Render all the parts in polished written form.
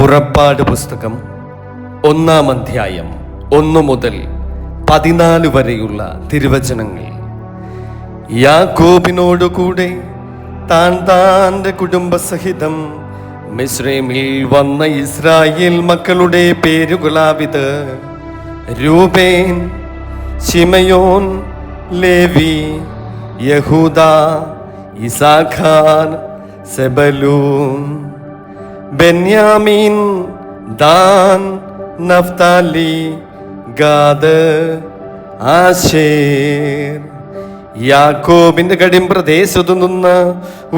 പുറപ്പാട് പുസ്തകം 1-ാം അധ്യായം 1 മുതൽ 14 വരെയുള്ള തിരുവചനങ്ങൾ. യാക്കോബിനോടുകൂടെ താൻ്റെ കുടുംബസഹിതം മിസ്രൈമിൽ വന്ന ഇസ്രായേൽ മക്കളുടെ പേരുകളാവിത്: രൂബേൻ, ശിമയോൻ, ലേവി, യഹൂദ, ഇസാഖാർ, സെബലൂൻ, ബെന്യാമീൻ, ദാൻ, നഫ്താലി, ഗാദ്, ആശേർ. യാക്കോബിന്റെ കടിം പ്രദേശത്തു നിന്ന്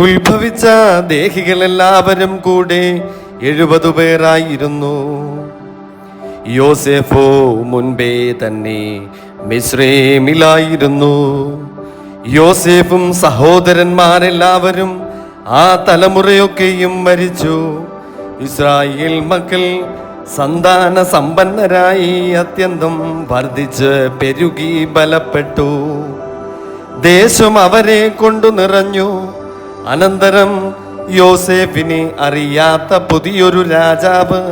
ഉത്ഭവിച്ച ദേഹികളെല്ലാവരും കൂടെ 70 പേരായിരുന്നു. യോസേഫോ മുൻപേ തന്നെ മിസ്രൈമിലായിരുന്നു. യോസേഫും സഹോദരന്മാരെല്ലാവരും ആ തലമുറയൊക്കെയും മരിച്ചു. ഇസ്രായേൽ മക്കൾ സന്താന സമ്പന്നരായി അത്യന്തം വർദ്ധിച്ച് പെരുകി ബലപ്പെട്ടു. ദേശം അവരെ കൊണ്ടു നിറഞ്ഞു. അനന്തരം യോസേഫിനെ അറിയാത്ത പുതിയൊരു രാജാവ്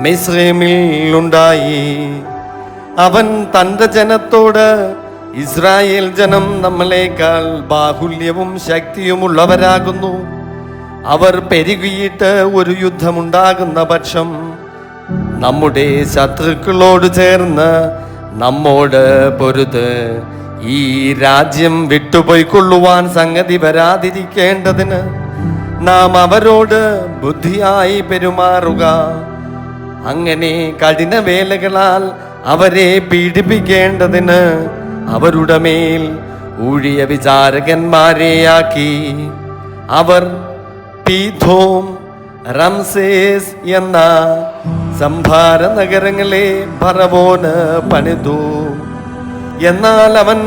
മിസ്രൈമിൽ ഉണ്ടായി. അവൻ തൻ്റെ ജനത്തോട്, ഇസ്രായേൽ ജനം നമ്മളെക്കാൾ ബാഹുല്യവും ശക്തിയുമുള്ളവരാകുന്നു. അവർ പെരുകിയിട്ട് ഒരു യുദ്ധമുണ്ടാകുന്ന പക്ഷം നമ്മുടെ ശത്രുക്കളോട് ചേർന്ന് നമ്മോട് പൊരുത് ഈ രാജ്യം വിട്ടുപോയിക്കൊള്ളുവാൻ സംഗതി വരാതിരിക്കേണ്ടതിന് നാം അവരോട് ബുദ്ധിയായി പെരുമാറുക. അങ്ങനെ കഠിന വേലകളാൽ അവരെ പീഡിപ്പിക്കേണ്ടതിന് അവരുടെ മേൽ ഊഴിയ വിചാരകന്മാരെയാക്കി. അവർ പീഥോം, റംസേസ് എന്ന സംഭാര നഗരങ്ങളെ ഫറവോന് പണിതു. എന്നാൽ അവൻ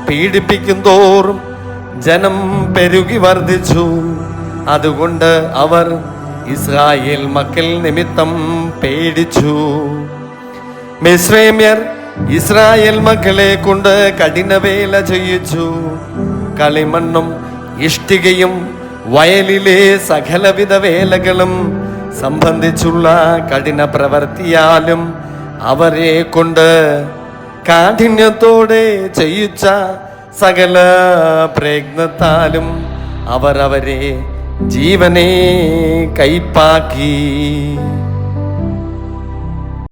പീഡിപ്പിക്കും തോറും ജനം പെരുകി വർദ്ധിച്ചു. അതുകൊണ്ട് അവർ ഇസ്രായേൽ മക്കൾ നിമിത്തം പേടിച്ചു. മിസ്രൈമ്യർ ഇസ്രായേൽ മക്കളെ കൊണ്ട് കഠിനവേല ചെയ്യിച്ചു. കളിമണ്ണും ഇഷ്ടികയും വയലിലെ സകലവിധ വേലകളും സംബന്ധിച്ചുള്ള കഠിന പ്രവൃത്തിയാലും അവരെ കൊണ്ട് കാഠിന്യത്തോടെ ചെയ്യിച്ച സകല പ്രയത്നത്താലും അവർ അവരെ ജീവനെ കൈപ്പാക്കി.